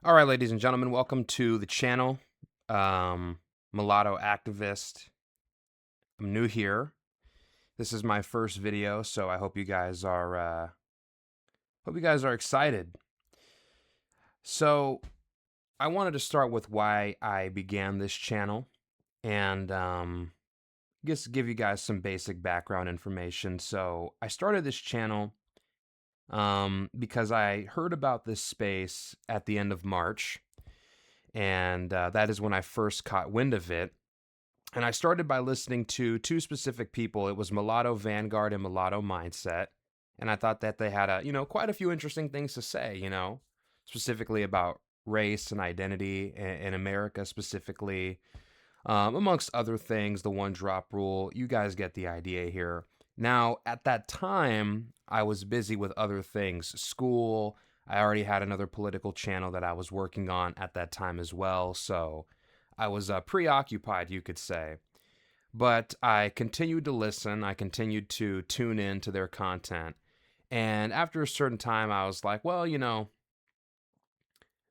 All right, ladies and gentlemen, welcome to the channel. Um, Mulatto activist. I'm new here. This is my first video, so I hope you guys are excited. So I wanted to start with why I began this channel, and just give you guys some basic background information. So I started this channel because I heard about this space at the end of March, and that is when I first caught wind of it. And I started by listening to two specific people. It was Mulatto Vanguard and Mulatto Mindset. And I thought that they had quite a few interesting things to say, specifically about race and identity in America specifically, amongst other things, the one drop rule. You guys get the idea here. Now, at that time, I was busy with other things, school. I already had another political channel that I was working on at that time as well. So I was preoccupied, you could say. But I continued to listen. I continued to tune in to their content. And after a certain time, I was like, well,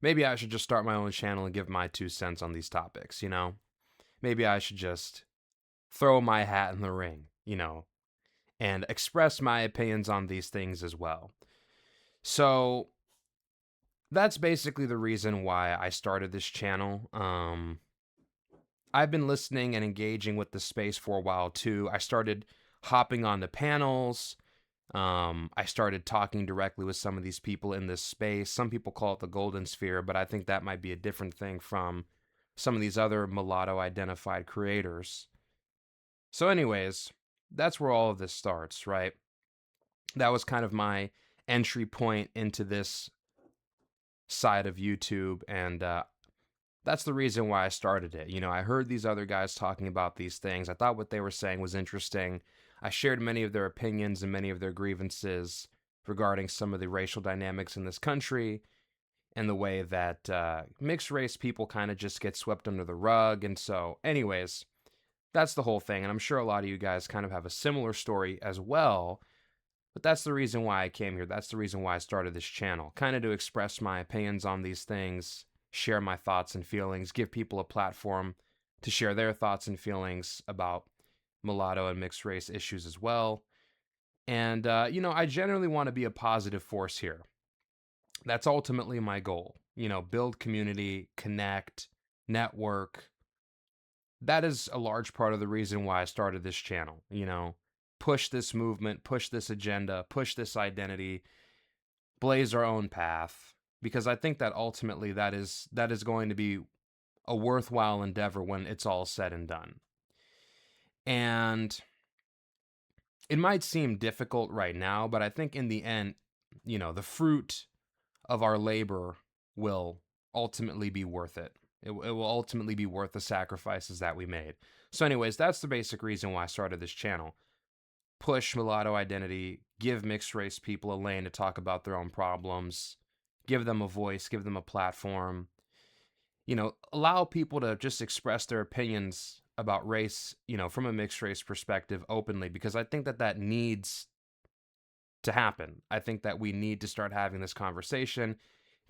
maybe I should just start my own channel and give my 2 cents on these topics. Maybe I should just throw my hat in the ring, and express my opinions on these things as well. So that's basically the reason why I started this channel. I've been listening and engaging with the space for a while too. I started hopping on the panels. I started talking directly with some of these people in this space. Some people call it the golden sphere, but I think that might be a different thing from some of these other mulatto identified creators. So, anyways, that's where all of this starts, right? That was kind of my entry point into this side of YouTube, and that's the reason why I started it. I heard these other guys talking about these things. I thought what they were saying was interesting. I shared many of their opinions and many of their grievances regarding some of the racial dynamics in this country and the way that mixed race people kind of just get swept under the rug. And so, anyways, that's the whole thing. And I'm sure a lot of you guys kind of have a similar story as well. But that's the reason why I came here. That's the reason why I started this channel, kind of to express my opinions on these things, share my thoughts and feelings, give people a platform to share their thoughts and feelings about mulatto and mixed race issues as well. And, I generally want to be a positive force here. That's ultimately my goal. Build community, connect, network. That is a large part of the reason why I started this channel. Push this movement, push this agenda, push this identity, blaze our own path, because I think that ultimately that is going to be a worthwhile endeavor when it's all said and done. And it might seem difficult right now, but I think in the end, the fruit of our labor will ultimately be worth it. It will ultimately be worth the sacrifices that we made. So, anyways, that's the basic reason why I started this channel. Push mulatto identity, give mixed race people a lane to talk about their own problems, give them a voice, give them a platform, allow people to just express their opinions about race, from a mixed race perspective openly, because I think that needs to happen. I think that we need to start having this conversation,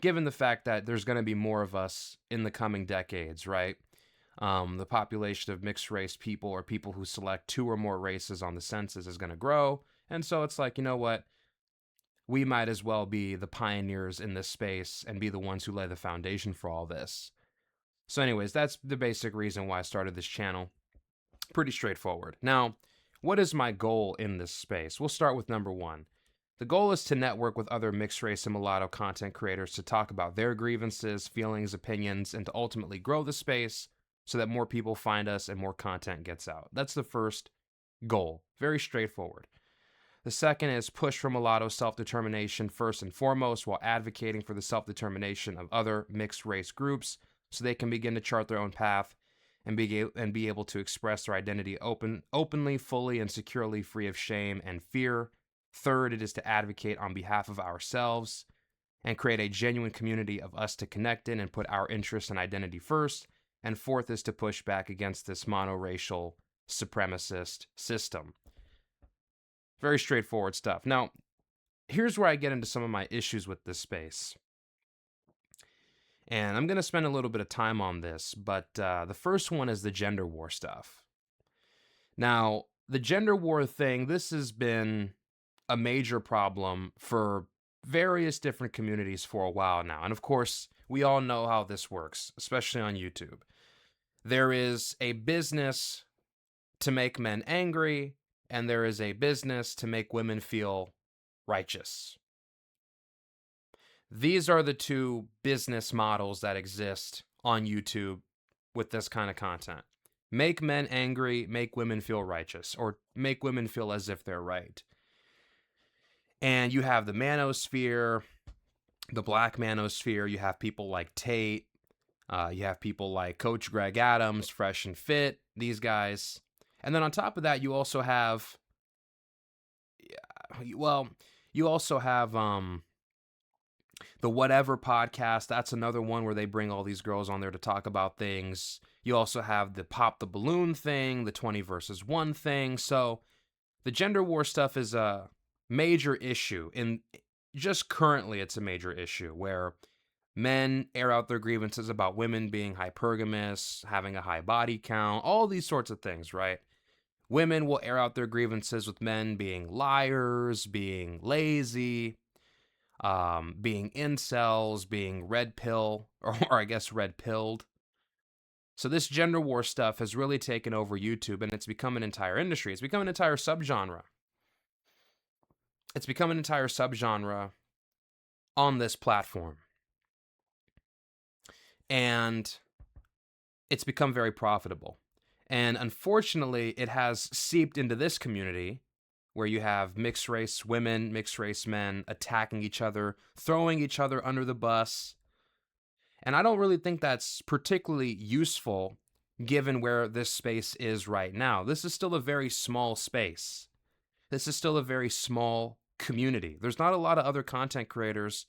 given the fact that there's going to be more of us in the coming decades, right? The population of mixed race people or people who select two or more races on the census is going to grow. And so it's like, you know what? We might as well be the pioneers in this space and be the ones who lay the foundation for all this. So, anyways, that's the basic reason why I started this channel. Pretty straightforward. Now, what is my goal in this space? We'll start with number one. The goal is to network with other mixed race and mulatto content creators to talk about their grievances, feelings, opinions, and to ultimately grow the space so that more people find us and more content gets out. That's the first goal. Very straightforward. The second is push for mulatto self-determination first and foremost, while advocating for the self-determination of other mixed race groups so they can begin to chart their own path and be able to express their identity openly, fully, and securely, free of shame and fear. Third, it is to advocate on behalf of ourselves and create a genuine community of us to connect in and put our interests and identity first. And fourth is to push back against this monoracial supremacist system. Very straightforward stuff. Now, here's where I get into some of my issues with this space. And I'm going to spend a little bit of time on this, but the first one is the gender war stuff. Now, the gender war thing, this has been a major problem for various different communities for a while now. And of course, we all know how this works, especially on YouTube. There is a business to make men angry, and there is a business to make women feel righteous. These are the two business models that exist on YouTube with this kind of content. Make men angry, make women feel righteous, or make women feel as if they're right. And you have the manosphere, the black manosphere. You have people like Tate. You have people like Coach Greg Adams, Fresh and Fit, these guys. And then on top of that, you also have, you also have the Whatever podcast. That's another one where they bring all these girls on there to talk about things. You also have the Pop the Balloon thing, the 20 versus 1 thing. So the gender war stuff is a major issue. And just currently, it's a major issue where men air out their grievances about women being hypergamous, having a high body count, all these sorts of things, right? Women will air out their grievances with men being liars, being lazy, being incels, being red pill, or I guess red pilled. So this gender war stuff has really taken over YouTube, and it's become an entire industry. It's become an entire subgenre. It's become an entire subgenre on this platform. And it's become very profitable. And unfortunately, it has seeped into this community where you have mixed race women, mixed race men attacking each other, throwing each other under the bus. And I don't really think that's particularly useful given where this space is right now. This is still a very small space. This is still a very small community. There's not a lot of other content creators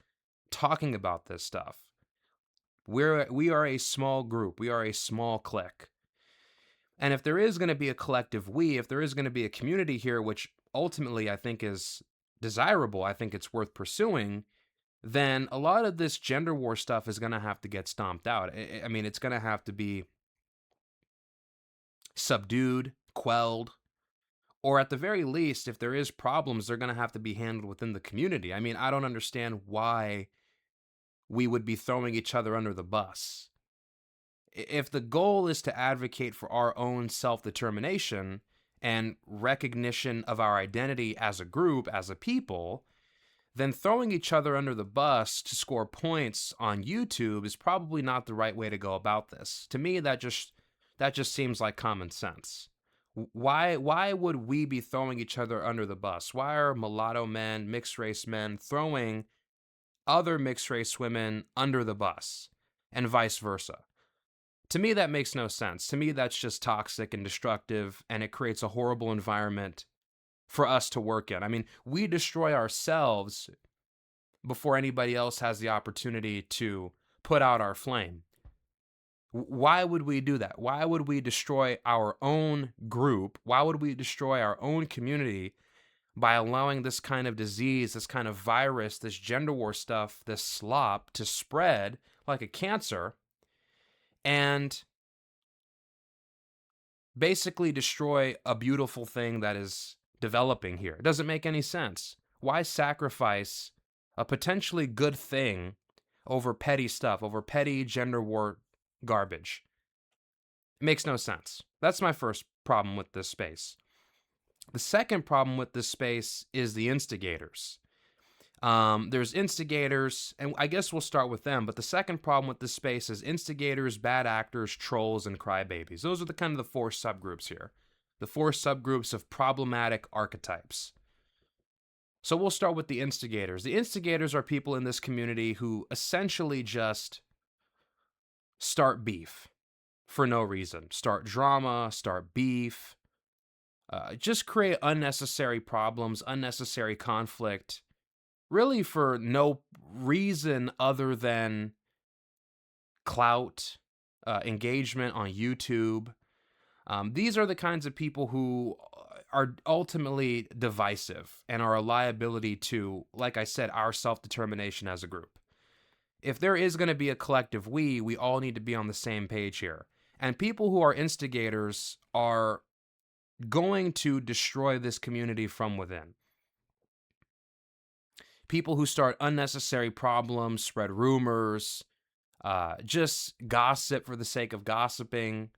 talking about this stuff. We are a small group. We are a small clique. And if there is going to be a collective if there is going to be a community here, which ultimately I think is desirable, I think it's worth pursuing, then a lot of this gender war stuff is going to have to get stomped out. I mean, it's going to have to be subdued, quelled, or at the very least, if there is problems, they're going to have to be handled within the community. I mean, I don't understand why we would be throwing each other under the bus. If the goal is to advocate for our own self-determination and recognition of our identity as a group, as a people, then throwing each other under the bus to score points on YouTube is probably not the right way to go about this. To me, that just seems like common sense. Why would we be throwing each other under the bus? Why are mulatto men, mixed race men throwing other mixed race women under the bus and vice versa? To me, that makes no sense. To me, that's just toxic and destructive, and it creates a horrible environment for us to work in. I mean, we destroy ourselves before anybody else has the opportunity to put out our flame. Why would we do that? Why would we destroy our own group? Why would we destroy our own community by allowing this kind of disease, this kind of virus, this gender war stuff, this slop to spread like a cancer and basically destroy a beautiful thing that is developing here? It doesn't make any sense. Why sacrifice a potentially good thing over petty stuff, over petty gender war garbage? It makes no sense. That's my first problem with this space. The second problem with this space is the instigators. There's instigators, and I guess we'll start with them, but the second problem with this space is instigators, bad actors, trolls, and crybabies. Those are the kind of the 4 subgroups here. The 4 subgroups of problematic archetypes. So we'll start with the instigators. The instigators are people in this community who essentially just start beef for no reason. Start drama, start beef, just create unnecessary problems, unnecessary conflict, really for no reason other than clout, engagement on YouTube. These are the kinds of people who are ultimately divisive and are a liability to, like I said, our self-determination as a group. if there is going to be a collective we all need to be on the same page here. And people who are instigators are going to destroy this community from within. People who start unnecessary problems, spread rumors, just gossip for the sake of gossiping.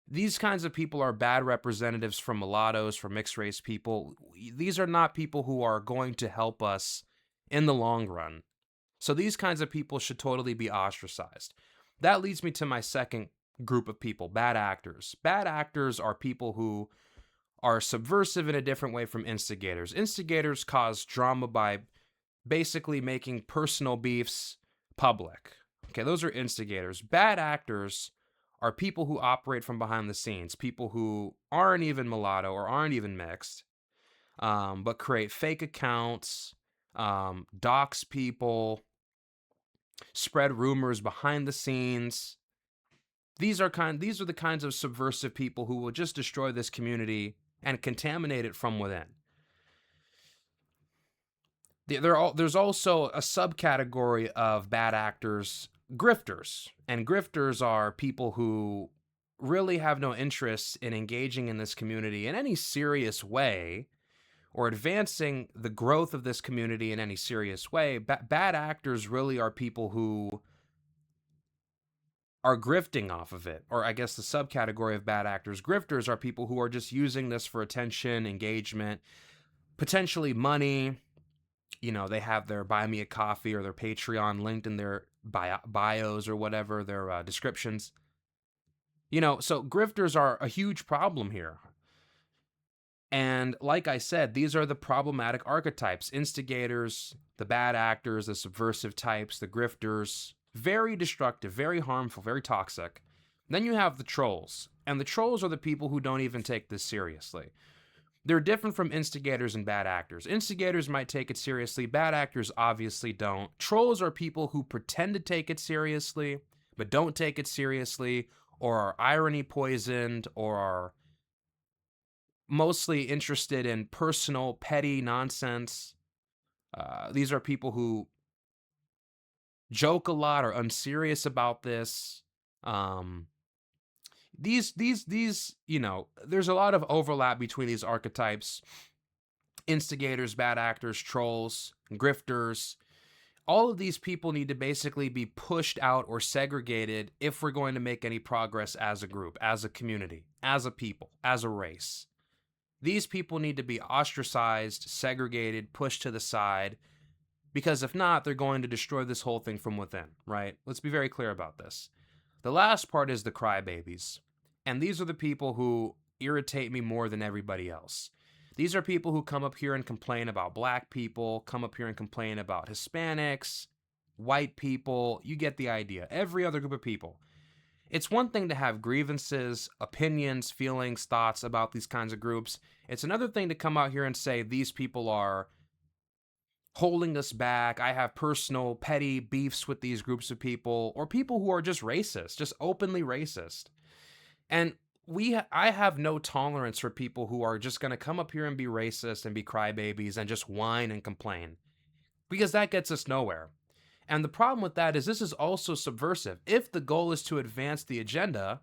These kinds of people are bad representatives for mulattoes, for mixed race people. These are not people who are going to help us in the long run. So these kinds of people should totally be ostracized. That leads me to my second group of people, bad actors. Bad actors are people who are subversive in a different way from instigators. Instigators cause drama by basically making personal beefs public. Okay, those are instigators. Bad actors are people who operate from behind the scenes, people who aren't even mulatto or aren't even mixed, but create fake accounts, dox people, spread rumors behind the scenes. These are the kinds of subversive people who will just destroy this community and contaminate it from within. There's also a subcategory of bad actors, grifters. And grifters are people who really have no interest in engaging in this community in any serious way or advancing the growth of this community in any serious way. Bad actors really are people who are grifting off of it. Or I guess the subcategory of bad actors, grifters, are people who are just using this for attention, engagement, potentially money. You know, they have their buy me a coffee or their Patreon linked in their bios or whatever, their descriptions. You know, so grifters are a huge problem here. And like I said, these are the problematic archetypes: instigators, the bad actors, the subversive types, the grifters. Very destructive, very harmful, very toxic. Then you have the trolls. And the trolls are the people who don't even take this seriously. They're different from instigators and bad actors. Instigators might take it seriously. Bad actors obviously don't. Trolls are people who pretend to take it seriously, but don't take it seriously, or are irony poisoned, or are mostly interested in personal, petty nonsense. These are people who joke a lot, are unserious about this. These, you know, there's a lot of overlap between these archetypes: instigators, bad actors, trolls, grifters. All of these people need to basically be pushed out or segregated if we're going to make any progress as a group, as a community, as a people, as a race. These people need to be ostracized, segregated, pushed to the side, because if not, they're going to destroy this whole thing from within, right? Let's be very clear about this. The last part is the crybabies. And these are the people who irritate me more than everybody else. These are people who come up here and complain about black people, come up here and complain about Hispanics, white people. You get the idea. Every other group of people. It's one thing to have grievances, opinions, feelings, thoughts about these kinds of groups. It's another thing to come out here and say these people are holding us back. I have personal, petty beefs with these groups of people, or people who are just racist, just openly racist. And I have no tolerance for people who are just going to come up here and be racist and be crybabies and just whine and complain, because that gets us nowhere. And the problem with that is this is also subversive. If the goal is to advance the agenda,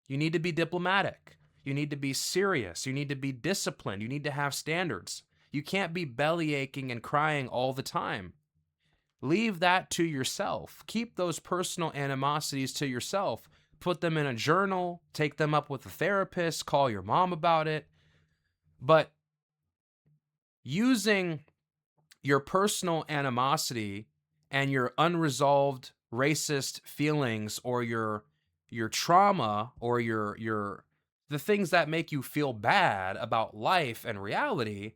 you need to be diplomatic. You need to be serious. You need to be disciplined. You need to have standards. You can't be belly aching and crying all the time. Leave that to yourself. Keep those personal animosities to yourself. Put them in a journal. Take them up with a therapist. Call your mom about it. But using your personal animosity and your unresolved racist feelings, or your trauma, or your the things that make you feel bad about life and reality,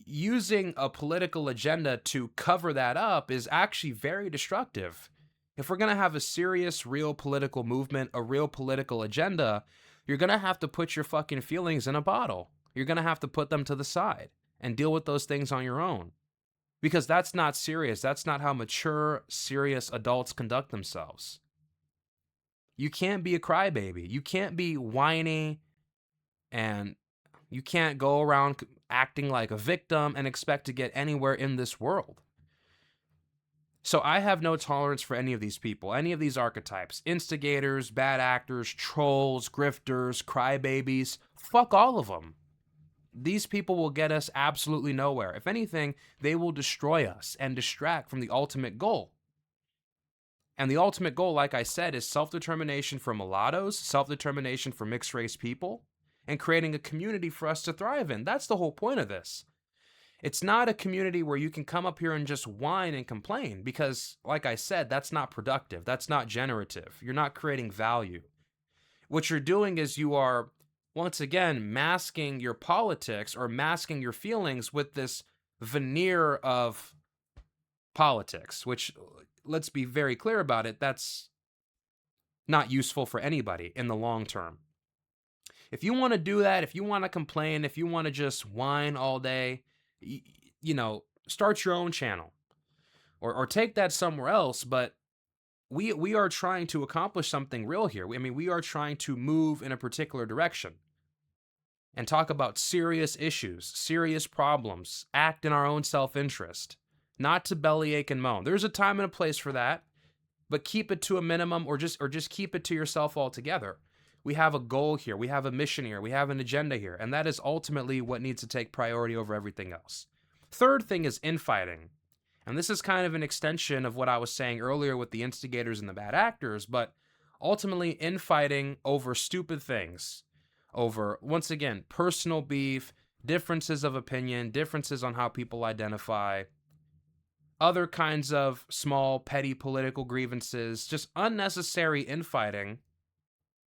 using a political agenda to cover that up is actually very destructive. If we're going to have a serious, real political movement, a real political agenda, you're going to have to put your fucking feelings in a bottle. You're going to have to put them to the side and deal with those things on your own. Because that's not serious. That's not how mature, serious adults conduct themselves. You can't be a crybaby. You can't be whiny, and you can't go around acting like a victim and expect to get anywhere in this world. So I have no tolerance for any of these people, any of these archetypes: instigators, bad actors, trolls, grifters, crybabies. Fuck all of them. These people will get us absolutely nowhere. If anything, they will destroy us and distract from the ultimate goal. And the ultimate goal, like I said, is self-determination for mulattoes, self-determination for mixed race people, and creating a community for us to thrive in. That's the whole point of this. It's not a community where you can come up here and just whine and complain because, like I said, that's not productive. That's not generative. You're not creating value. What you're doing is you are, once again, masking your politics or masking your feelings with this veneer of politics, which, let's be very clear about it, that's not useful for anybody in the long term. If you want to do that, if you want to complain, if you want to just whine all day, start your own channel or take that somewhere else. But we are trying to accomplish something real here. I mean, we are trying to move in a particular direction and talk about serious issues, serious problems, act in our own self-interest, not to bellyache and moan. There's a time and a place for that, but keep it to a minimum or just keep it to yourself altogether. We have a goal here, we have a mission here, we have an agenda here, and that is ultimately what needs to take priority over everything else. Third thing is infighting. And this is kind of an extension of what I was saying earlier with the instigators and the bad actors, but ultimately infighting over stupid things, over, once again, personal beef, differences of opinion, differences on how people identify, other kinds of small, petty political grievances, just unnecessary infighting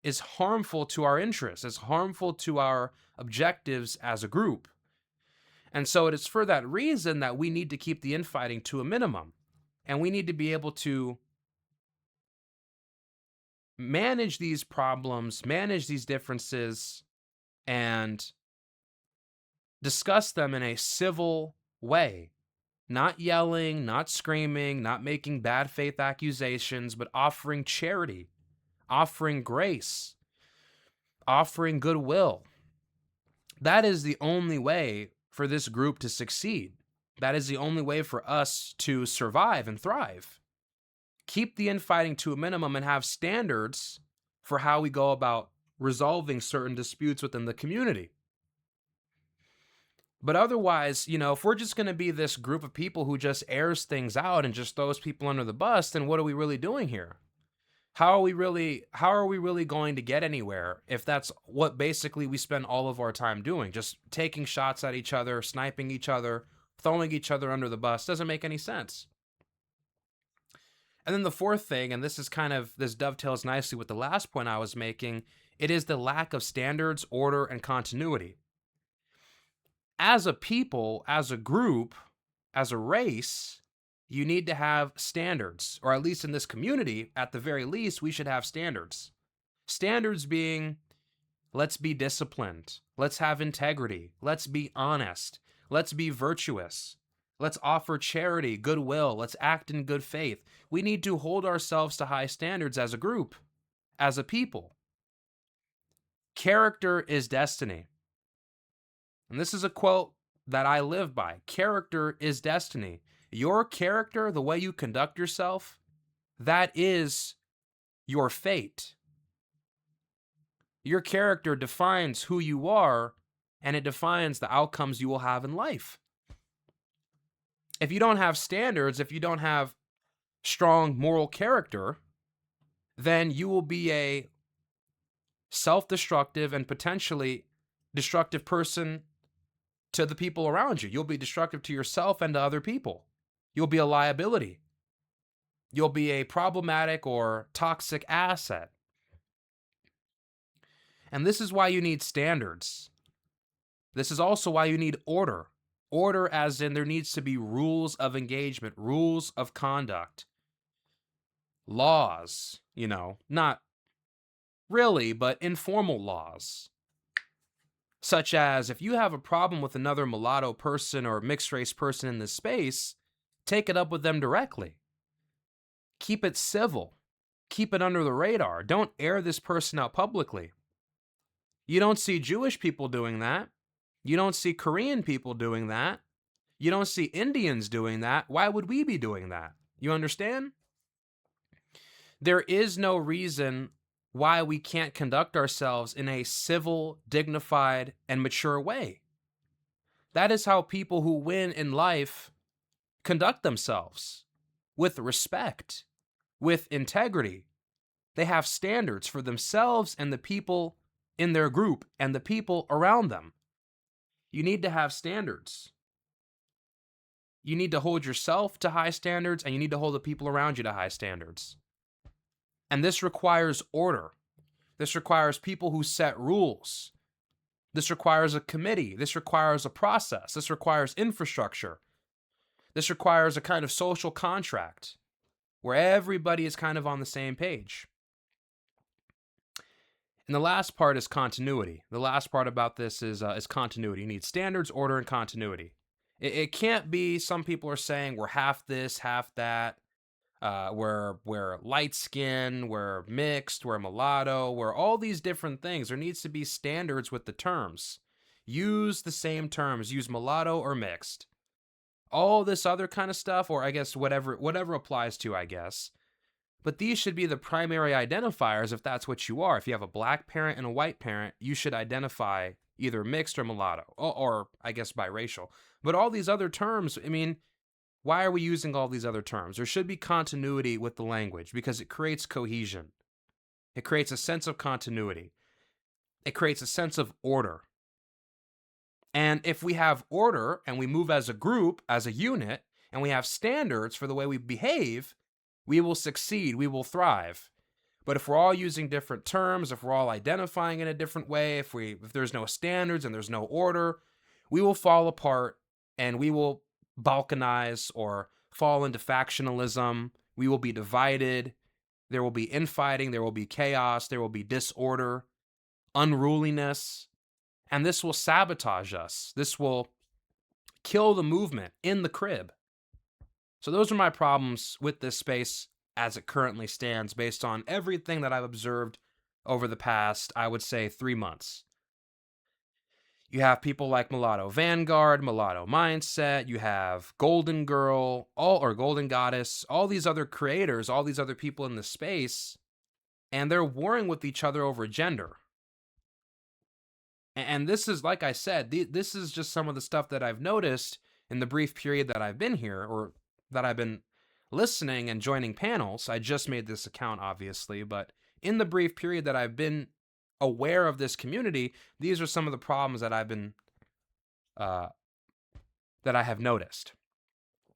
is harmful to our interests, is harmful to our objectives as a group. And so it is for that reason that we need to keep the infighting to a minimum. And we need to be able to manage these problems, manage these differences, and discuss them in a civil way. Not yelling, not screaming, not making bad faith accusations, but offering charity, offering grace, offering goodwill. That is the only way for this group to succeed. That is the only way for us to survive and thrive. Keep the infighting to a minimum and have standards for how we go about resolving certain disputes within the community. But otherwise, if we're just going to be this group of people who just airs things out and just throws people under the bus, then what are we really doing here? How are we really going to get anywhere if that's what basically we spend all of our time doing? Just taking shots at each other, sniping each other, throwing each other under the bus. Doesn't make any sense. And then the fourth thing, and this dovetails nicely with the last point I was making, it is the lack of standards, order, and continuity. As a people, as a group, as a race, you need to have standards, or at least in this community, at the very least, we should have standards. Standards being, let's be disciplined, let's have integrity, let's be honest, let's be virtuous, let's offer charity, goodwill, let's act in good faith. We need to hold ourselves to high standards as a group, as a people. Character is destiny. And this is a quote that I live by. Character is destiny. Your character, the way you conduct yourself, that is your fate. Your character defines who you are, and it defines the outcomes you will have in life. If you don't have standards, if you don't have strong moral character, then you will be a self-destructive and potentially destructive person to the people around you. You'll be destructive to yourself and to other people. You'll be a liability. You'll be a problematic or toxic asset. And this is why you need standards. This is also why you need order. Order as in there needs to be rules of engagement, rules of conduct, laws, not really, but informal laws. Such as, if you have a problem with another mulatto person or mixed race person in this space, take it up with them directly. Keep it civil. Keep it under the radar. Don't air this person out publicly. You don't see Jewish people doing that. You don't see Korean people doing that. You don't see Indians doing that. Why would we be doing that? You understand? There is no reason why we can't conduct ourselves in a civil, dignified, and mature way. That is how people who win in life conduct themselves, with respect, with integrity. They have standards for themselves and the people in their group and the people around them. You need to have standards. You need to hold yourself to high standards, and you need to hold the people around you to high standards. And this requires order. This requires people who set rules. This requires a committee. This requires a process. This requires infrastructure. This requires a kind of social contract where everybody is kind of on the same page. And the last part is continuity. The last part about this is continuity. You need standards, order, and continuity. It can't be, some people are saying we're half this, half that. We're light skin, we're mixed, we're mulatto, we're all these different things. There needs to be standards with the terms. Use the same terms. Use mulatto or mixed. All this other kind of stuff, or I guess whatever applies to, I guess. But these should be the primary identifiers if that's what you are. If you have a black parent and a white parent, you should identify either mixed or mulatto, or I guess biracial. But all these other terms, I mean, why are we using all these other terms? There should be continuity with the language because it creates cohesion. It creates a sense of continuity. It creates a sense of order. And if we have order and we move as a group, as a unit, and we have standards for the way we behave, we will succeed, we will thrive. But if we're all using different terms, if we're all identifying in a different way, if there's no standards and there's no order, we will fall apart and we will balkanize or fall into factionalism. We will be divided. There will be infighting, there will be chaos, there will be disorder, unruliness, and this will sabotage us. This will kill the movement in the crib. So those are my problems with this space as it currently stands based on everything that I've observed over the past, I would say, 3 months. You have people like Mulatto Vanguard, Mulatto Mindset, you have Golden Girl, or Golden Goddess, all these other creators, all these other people in the space, and they're warring with each other over gender. And this is, like I said, this is just some of the stuff that I've noticed in the brief period that I've been here, or that I've been listening and joining panels. I just made this account, obviously, but in the brief period that I've been aware of this community, these are some of the problems that that I have noticed.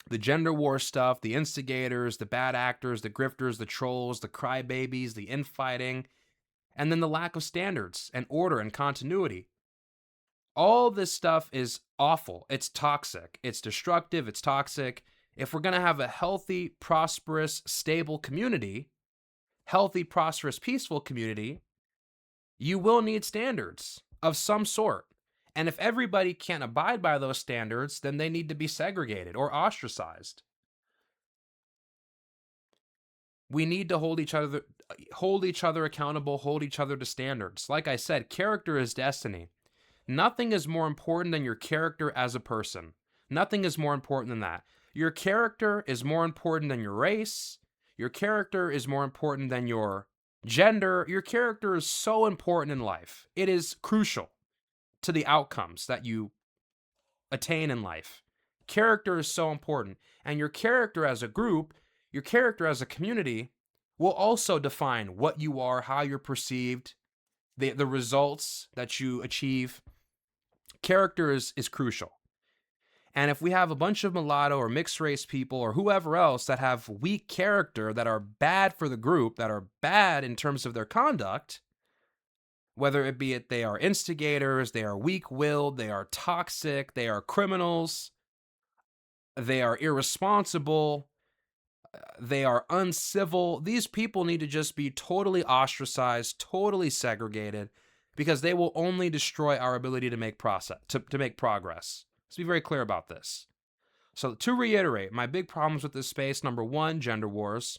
The gender war stuff, the instigators, the bad actors, the grifters, the trolls, the crybabies, the infighting, and then the lack of standards and order and continuity. All this stuff is awful. It's toxic. It's destructive. It's toxic. If we're going to have a healthy, prosperous, stable community, healthy, prosperous, peaceful community, you will need standards of some sort. And if everybody can't abide by those standards, then they need to be segregated or ostracized. We need to hold each other accountable, hold each other to standards. Like I said, character is destiny. Nothing is more important than your character as a person. Nothing is more important than that. Your character is more important than your race. Your character is more important than your gender. Your character is so important in life. It is crucial to the outcomes that you attain in life. Character is so important. And your character as a group, your character as a community will also define what you are, how you're perceived, the results that you achieve. Character is crucial. And if we have a bunch of mulatto or mixed race people or whoever else that have weak character, that are bad for the group, that are bad in terms of their conduct, whether it be they are instigators, they are weak-willed, they are toxic, they are criminals, they are irresponsible, they are uncivil, these people need to just be totally ostracized, totally segregated, because they will only destroy our ability to make progress. Let's be very clear about this. So to reiterate, my big problems with this space: number 1, gender wars.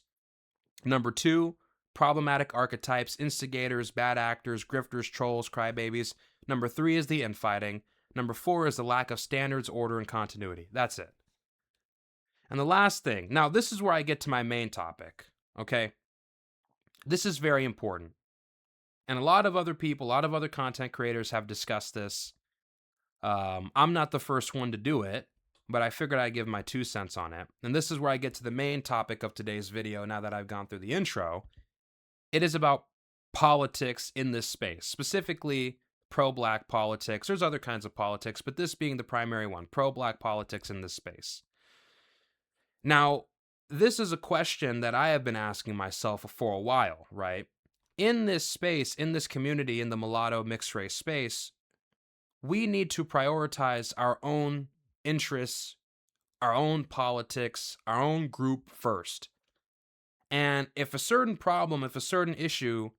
Number 2, problematic archetypes, instigators, bad actors, grifters, trolls, crybabies. Number 3 is the infighting. Number 4 is the lack of standards, order, and continuity. That's it. And the last thing, now this is where I get to my main topic, okay? This is very important. And a lot of other people, a lot of other content creators have discussed this. I'm not the first one to do it, but I figured I'd give my 2 cents on it. And this is where I get to the main topic of today's video now that I've gone through the intro. It is about politics in this space, specifically pro-black politics. There's other kinds of politics, but this being the primary one, pro-black politics in this space. Now, this is a question that I have been asking myself for a while, right? In this space, in this community, in the mulatto mixed race space, we need to prioritize our own interests, our own politics, our own group first. And if a certain problem, if a certain issue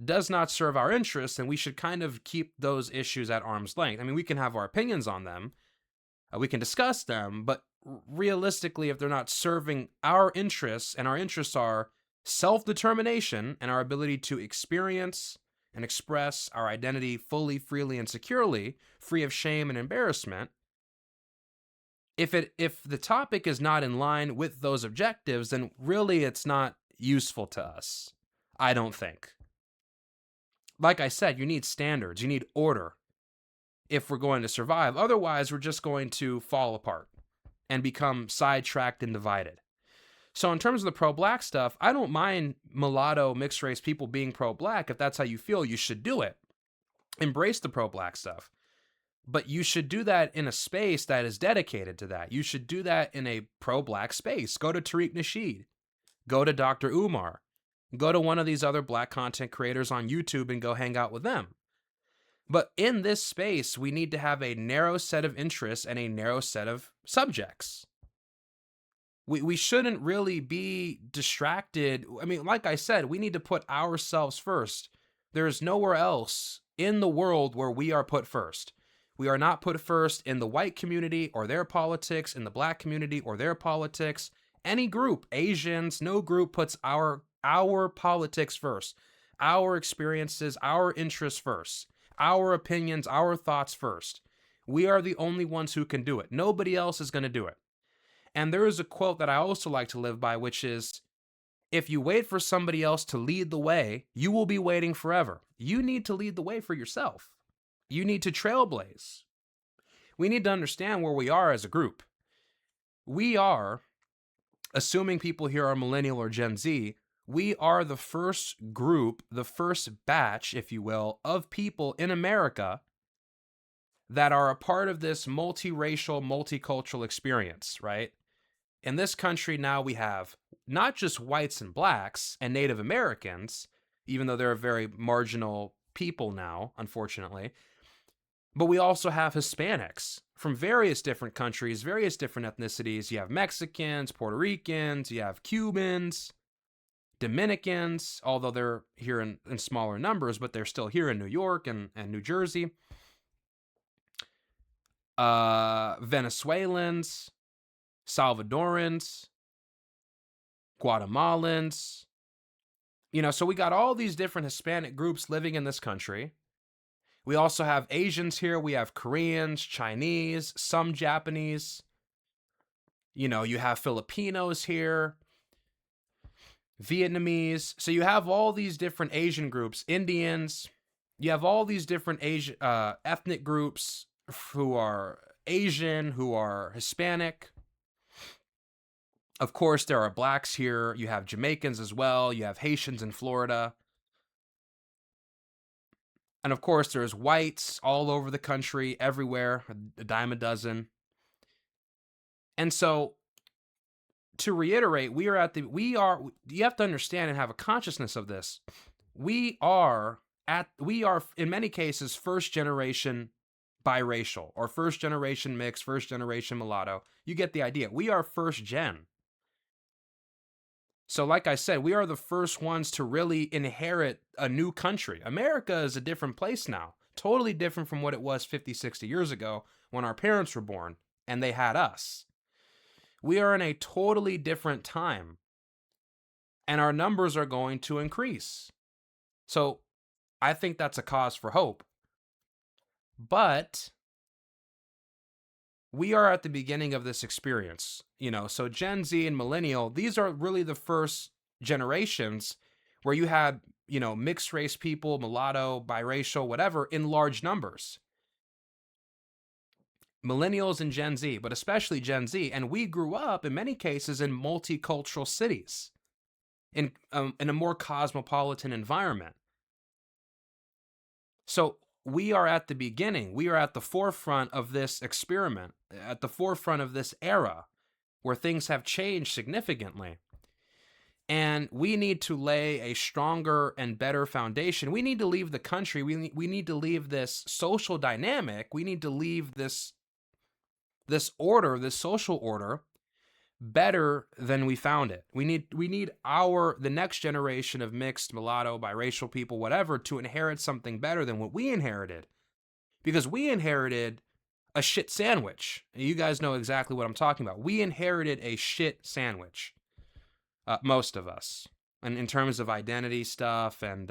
does not serve our interests, then we should kind of keep those issues at arm's length. I mean, we can have our opinions on them, we can discuss them, but realistically, if they're not serving our interests, and our interests are self-determination and our ability to experience and express our identity fully, freely, and securely, free of shame and embarrassment, if the topic is not in line with those objectives, then really it's not useful to us, I don't think. Like I said, you need standards, you need order if we're going to survive. Otherwise, we're just going to fall apart and become sidetracked and divided. So in terms of the pro-black stuff, I don't mind mulatto, mixed race people being pro-black. If that's how you feel, you should do it. Embrace the pro-black stuff. But you should do that in a space that is dedicated to that. You should do that in a pro-black space. Go to Tariq Nasheed. Go to Dr. Umar. Go to one of these other black content creators on YouTube and go hang out with them. But in this space, we need to have a narrow set of interests and a narrow set of subjects. We shouldn't really be distracted. I mean, like I said, we need to put ourselves first. There is nowhere else in the world where we are put first. We are not put first in the white community or their politics, in the black community or their politics. Any group, Asians, no group puts our politics first, our experiences, our interests first, our opinions, our thoughts first. We are the only ones who can do it. Nobody else is going to do it. And there is a quote that I also like to live by, which is, if you wait for somebody else to lead the way, you will be waiting forever. You need to lead the way for yourself. You need to trailblaze. We need to understand where we are as a group. We are, assuming people here are millennial or Gen Z, we are the first group, the first batch, if you will, of people in America that are a part of this multiracial, multicultural experience, right? In this country now we have not just whites and blacks and Native Americans, even though they're a very marginal people now, unfortunately, but we also have Hispanics from various different countries, various different ethnicities. You have Mexicans, Puerto Ricans, you have Cubans, Dominicans, although they're here in smaller numbers, but they're still here in New York and New Jersey. Venezuelans, Salvadorans, Guatemalans. So we got all these different Hispanic groups living in this country. We also have Asians here. We have Koreans, Chinese, some Japanese. You have Filipinos here, Vietnamese. So you have all these different Asian groups, Indians. You have all these different ethnic groups who are Asian, who are Hispanic. Of course, there are blacks here. You have Jamaicans as well. You have Haitians in Florida. And of course, there's whites all over the country, everywhere, a dime a dozen. And so, to reiterate, you have to understand and have a consciousness of this. We are in many cases first generation biracial or first generation mixed, first generation mulatto. You get the idea. We are first gen. So like I said, we are the first ones to really inherit a new country. America is a different place now, totally different from what it was 50, 60 years ago when our parents were born and they had us. We are in a totally different time, and our numbers are going to increase. So I think that's a cause for hope. But we are at the beginning of this experience, so Gen Z and millennial, these are really the first generations where you had, mixed race people, mulatto, biracial, whatever, in large numbers. Millennials and Gen Z, but especially Gen Z. And we grew up in many cases in multicultural cities, in a more cosmopolitan environment. So we are at the beginning, we are at the forefront of this experiment, at the forefront of this era where things have changed significantly. And we need to lay a stronger and better foundation. We need to leave the country. We need to leave this social dynamic. We need to leave this order, this social order, better than we found it. We need the next generation of mixed, mulatto, biracial people, whatever, to inherit something better than what we inherited. Because we inherited a shit sandwich. You guys know exactly what I'm talking about. We inherited a shit sandwich. Most of us. And in terms of identity stuff and,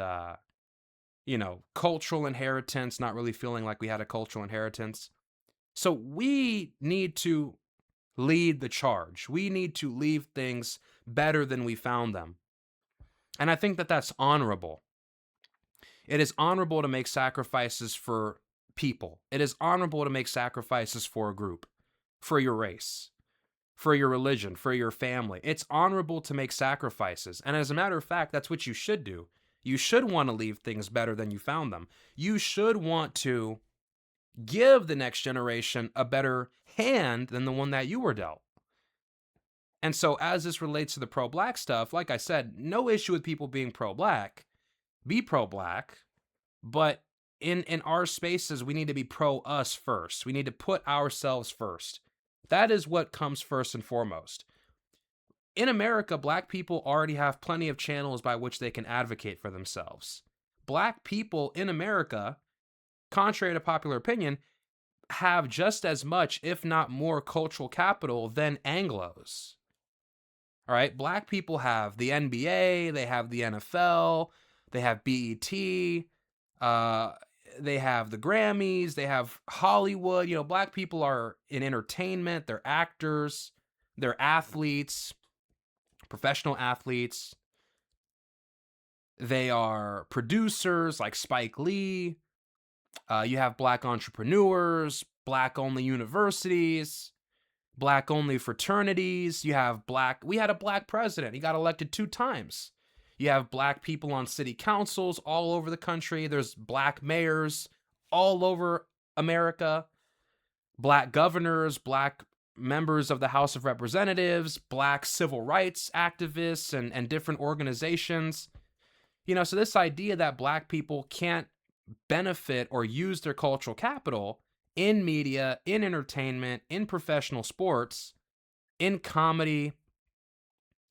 cultural inheritance, not really feeling like we had a cultural inheritance. So we need to lead the charge. We need to leave things better than we found them. And I think that that's honorable. It is honorable to make sacrifices for people. It is honorable to make sacrifices for a group, for your race, for your religion, for your family. It's honorable to make sacrifices. And as a matter of fact, that's what you should do. You should want to leave things better than you found them. You should want to give the next generation a better hand than the one that you were dealt. And so as this relates to the pro-black stuff, like I said, no issue with people being pro-black. Be pro-black, but in our spaces, we need to be pro-us first. We need to put ourselves first. That is what comes first and foremost. In America, black people already have plenty of channels by which they can advocate for themselves. Black people in America, contrary to popular opinion, have just as much, if not more, cultural capital than Anglos. All right, black people have the NBA, they have the NFL, they have BET, they have the Grammys, they have Hollywood. Black people are in entertainment, they're actors, they're athletes, professional athletes. They are producers like Spike Lee. You have black entrepreneurs, black-only universities, black-only fraternities. We had a black president. He got elected 2 times. You have black people on city councils all over the country. There's black mayors all over America, black governors, black members of the House of Representatives, black civil rights activists and different organizations. So this idea that black people can't benefit or use their cultural capital in media, in entertainment, in professional sports, in comedy,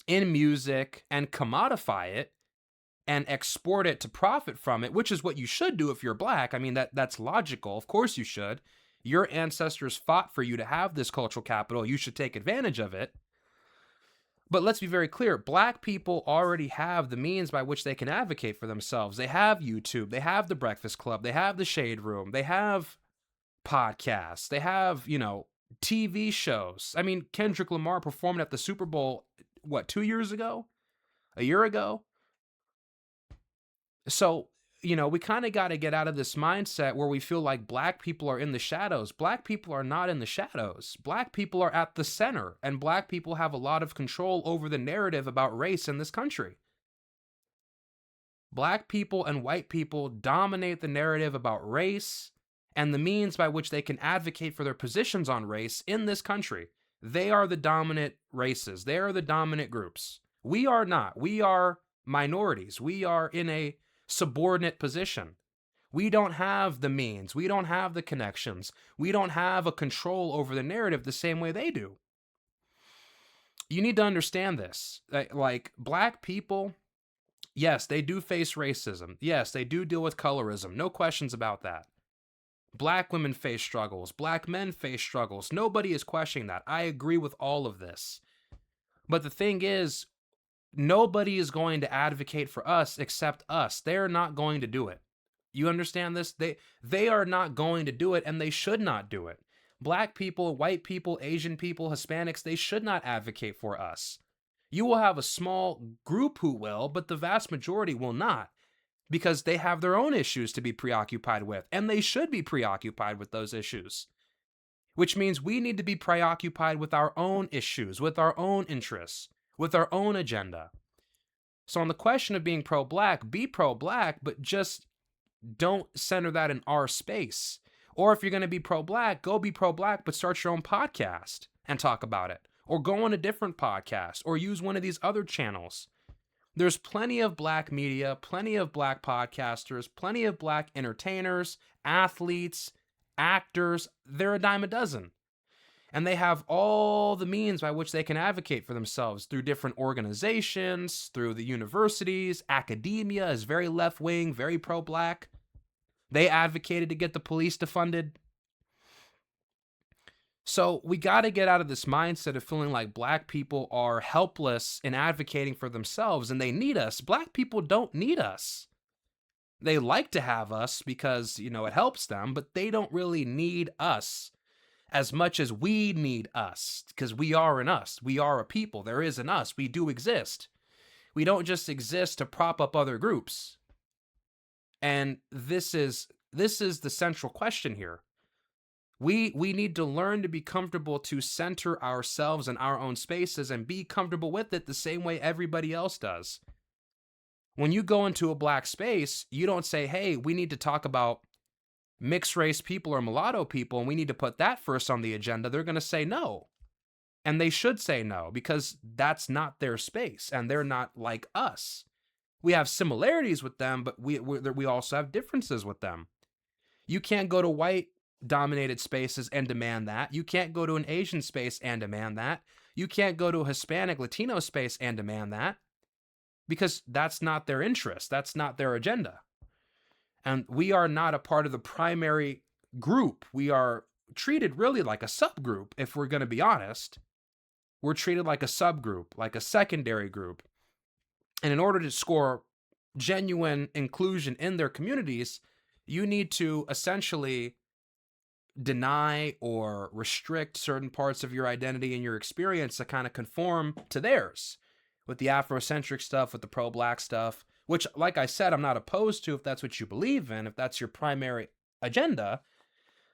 in music, and commodify it and export it to profit from it, which is what you should do if you're black. I mean, that's logical. Of course you should. Your ancestors fought for you to have this cultural capital. You should take advantage of it. But let's be very clear. Black people already have the means by which they can advocate for themselves. They have YouTube. They have The Breakfast Club. They have The Shade Room. They have podcasts. They have, TV shows. I mean, Kendrick Lamar performed at the Super Bowl, 2 years ago? A year ago? So, we kind of got to get out of this mindset where we feel like black people are in the shadows. Black people are not in the shadows. Black people are at the center, and black people have a lot of control over the narrative about race in this country. Black people and white people dominate the narrative about race and the means by which they can advocate for their positions on race in this country. They are the dominant races. They are the dominant groups. We are not. We are minorities. We are in a subordinate position. We don't have the means. We don't have the connections. We don't have a control over the narrative the same way they do. You need to understand this. Like black people, yes, they do face racism. Yes, they do deal with colorism. No questions about that. Black women face struggles. Black men face struggles. Nobody is questioning that. I agree with all of this. But the thing is, nobody is going to advocate for us except us. They're not going to do it. You understand this? They are not going to do it, and they should not do it. Black people, white people, Asian people, Hispanics, they should not advocate for us. You will have a small group who will, but the vast majority will not, because they have their own issues to be preoccupied with, and they should be preoccupied with those issues. Which means we need to be preoccupied with our own issues, with our own interests, with our own agenda. So on the question of being pro-black, be pro-black, but just don't center that in our space. Or if you're going to be pro-black, go be pro-black, but start your own podcast and talk about it. Or go on a different podcast, or use one of these other channels. There's plenty of black media, plenty of black podcasters, plenty of black entertainers, athletes, actors. They're a dime a dozen. And they have all the means by which they can advocate for themselves through different organizations, through the universities. Academia is very left-wing, very pro-black. They advocated to get the police defunded. So we got to get out of this mindset of feeling like black people are helpless in advocating for themselves and they need us. Black people don't need us. They like to have us because, it helps them, but they don't really need us as much as we need us, because we are an us. We are a people. There is an us. We do exist. We don't just exist to prop up other groups. And this is the central question here. We need to learn to be comfortable to center ourselves in our own spaces and be comfortable with it the same way everybody else does. When you go into a black space, you don't say, hey, we need to talk about mixed race people or mulatto people, and we need to put that first on the agenda. They're going to say no. And they should say no, because that's not their space, and they're not like us. We have similarities with them, but we also have differences with them. You can't go to white-dominated spaces and demand that. You can't go to an Asian space and demand that. You can't go to a Hispanic, Latino space and demand that, because that's not their interest. That's not their agenda. And we are not a part of the primary group. We are treated really like a subgroup, if we're going to be honest. We're treated like a subgroup, like a secondary group. And in order to score genuine inclusion in their communities, you need to essentially deny or restrict certain parts of your identity and your experience to kind of conform to theirs. With the Afrocentric stuff, with the pro-black stuff, which, like I said, I'm not opposed to if that's what you believe in, if that's your primary agenda.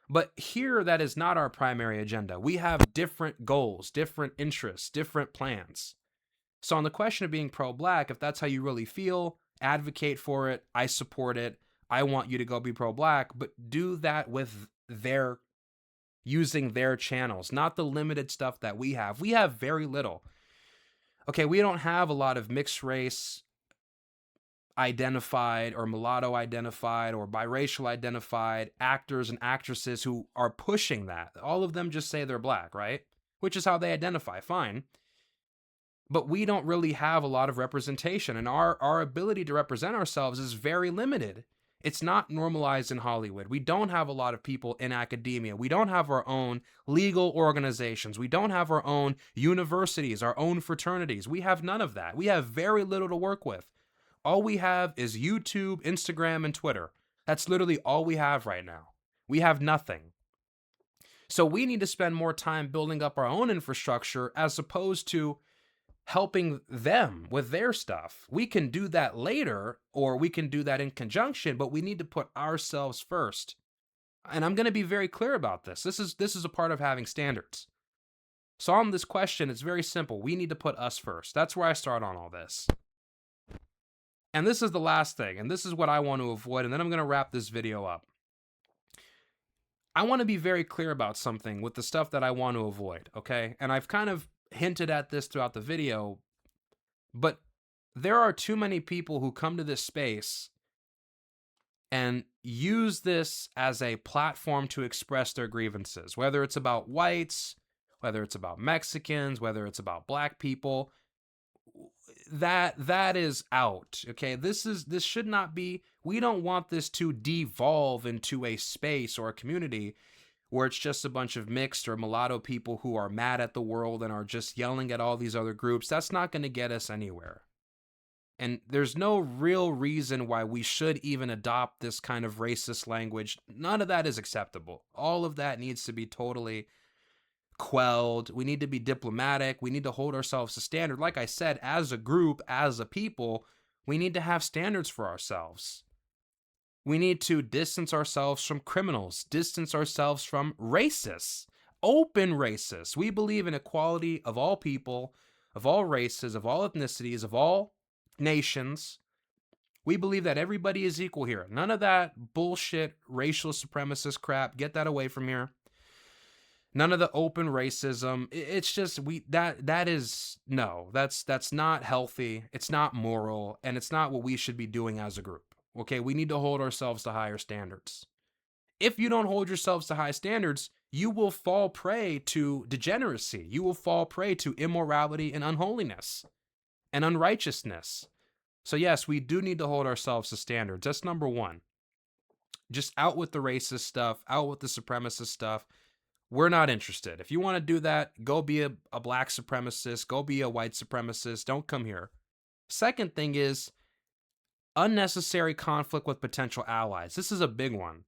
But here, that is not our primary agenda. We have different goals, different interests, different plans. So on the question of being pro-black, if that's how you really feel, advocate for it. I support it. I want you to go be pro-black, but do that with using their channels, not the limited stuff that we have. We have very little. Okay, we don't have a lot of mixed race identified or mulatto identified or biracial identified actors and actresses who are pushing that. All of them just say they're black, right? Which is how they identify, fine. But we don't really have a lot of representation, and our ability to represent ourselves is very limited. It's not normalized in Hollywood. We don't have a lot of people in academia. We don't have our own legal organizations. We don't have our own universities, our own fraternities. We have none of that. We have very little to work with. All we have is YouTube, Instagram, and Twitter. That's literally all we have right now. We have nothing. So we need to spend more time building up our own infrastructure as opposed to helping them with their stuff. We can do that later, or we can do that in conjunction, but we need to put ourselves first. And I'm going to be very clear about this. This is a part of having standards. So on this question, it's very simple. We need to put us first. That's where I start on all this. And this is the last thing, and this is what I want to avoid, and then I'm going to wrap this video up. I want to be very clear about something with the stuff that I want to avoid, okay? And I've kind of hinted at this throughout the video, but there are too many people who come to this space and use this as a platform to express their grievances, whether it's about whites, whether it's about Mexicans, whether it's about black people. That is out, okay? This should not be. We don't want this to devolve into a space or a community where it's just a bunch of mixed or mulatto people who are mad at the world and are just yelling at all these other groups. That's not going to get us anywhere. And there's no real reason why we should even adopt this kind of racist language. None of that is acceptable. All of that needs to be totally quelled. We need to be diplomatic. We need to hold ourselves to standard. Like I said, as a group, as a people, we need to have standards for ourselves. We need to distance ourselves from criminals, distance ourselves from racists, open racists. We believe in equality of all people, of all races, of all ethnicities, of all nations. We believe that everybody is equal here. None of that bullshit racial supremacist crap. Get that away from here. None of the open racism. It's just that is no. That's not healthy. It's not moral, and it's not what we should be doing as a group. Okay, we need to hold ourselves to higher standards. If you don't hold yourselves to high standards, you will fall prey to degeneracy. You will fall prey to immorality and unholiness and unrighteousness. So yes, we do need to hold ourselves to standards. That's number one. Just out with the racist stuff, out with the supremacist stuff. We're not interested. If you want to do that, go be a black supremacist, go be a white supremacist. Don't come here. Second thing is unnecessary conflict with potential allies. This is a big one.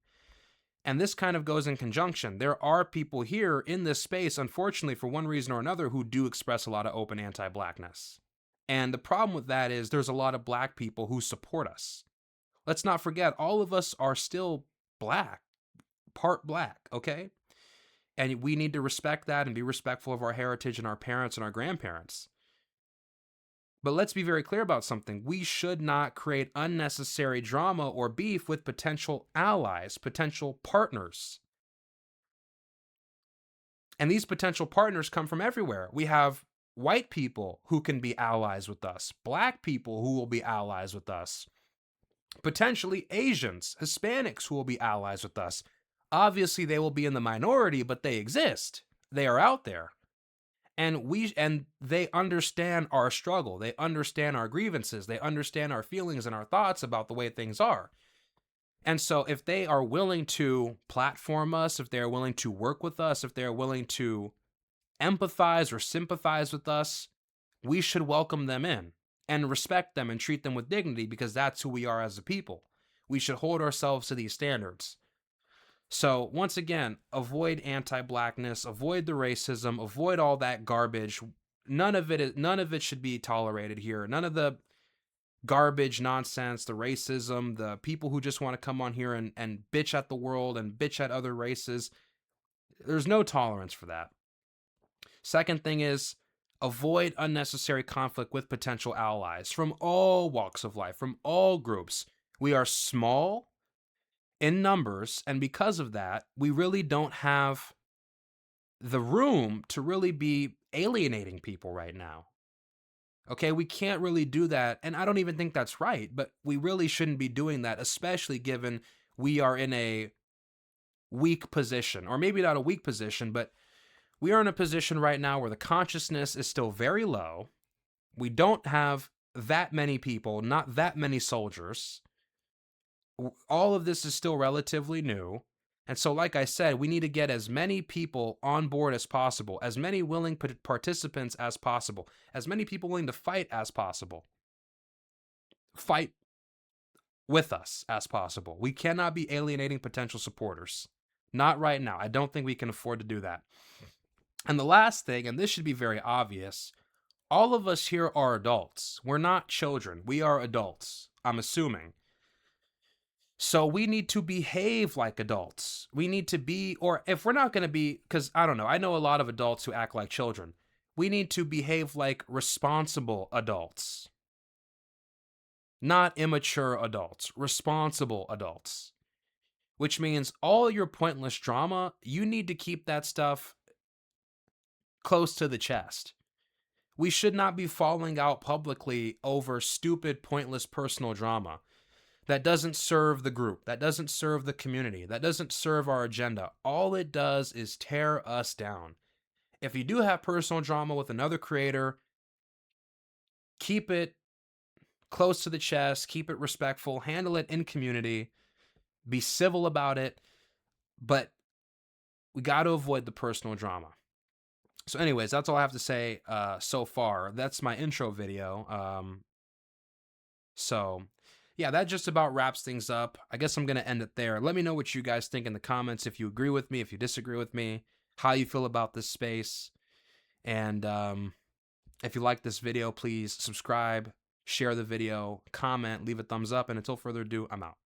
And this kind of goes in conjunction. There are people here in this space, unfortunately, for one reason or another, who do express a lot of open anti-blackness. And the problem with that is there's a lot of black people who support us. Let's not forget, all of us are still black, part black, okay? And we need to respect that and be respectful of our heritage and our parents and our grandparents. But let's be very clear about something. We should not create unnecessary drama or beef with potential allies, potential partners. And these potential partners come from everywhere. We have white people who can be allies with us, black people who will be allies with us, potentially Asians, Hispanics who will be allies with us. Obviously, they will be in the minority, but they exist. They are out there. And they understand our struggle. They understand our grievances. They understand our feelings and our thoughts about the way things are. And so if they are willing to platform us, if they're willing to work with us, if they're willing to empathize or sympathize with us, we should welcome them in and respect them and treat them with dignity, because that's who we are as a people. We should hold ourselves to these standards. So once again, avoid anti-blackness, avoid the racism, avoid all that garbage. None of it should be tolerated here. None of the garbage nonsense, the racism, the people who just want to come on here and bitch at the world and bitch at other races. There's no tolerance for that. Second thing is avoid unnecessary conflict with potential allies from all walks of life, from all groups. We are small in numbers, and because of that, we really don't have the room to really be alienating people right now. Okay, we can't really do that, and I don't even think that's right, but we really shouldn't be doing that, especially given we are in a weak position, or maybe not a weak position, but we are in a position right now where the consciousness is still very low. We don't have that many people, not that many soldiers. All of this is still relatively new. And so, like I said, we need to get as many people on board as possible, as many willing participants as possible, as many people willing to fight as possible. Fight with us as possible. We cannot be alienating potential supporters. Not right now. I don't think we can afford to do that. And the last thing, and this should be very obvious, all of us here are adults. We're not children. We are adults, I'm assuming. So we need to behave like adults. We need to be, or if we're not going to be, because I don't know, I know a lot of adults who act like children. We need to behave like responsible adults. Not immature adults, responsible adults. Which means all your pointless drama, you need to keep that stuff close to the chest. We should not be falling out publicly over stupid, pointless personal drama that doesn't serve the group, that doesn't serve the community, that doesn't serve our agenda. All it does is tear us down. If you do have personal drama with another creator, keep it close to the chest, keep it respectful, handle it in community, be civil about it, but we got to avoid the personal drama. So anyways, that's all I have to say so far. That's my intro video. So, yeah, that just about wraps things up. I guess I'm going to end it there. Let me know what you guys think in the comments, if you agree with me, if you disagree with me, how you feel about this space. And if you like this video, please subscribe, share the video, comment, leave a thumbs up. And until further ado, I'm out.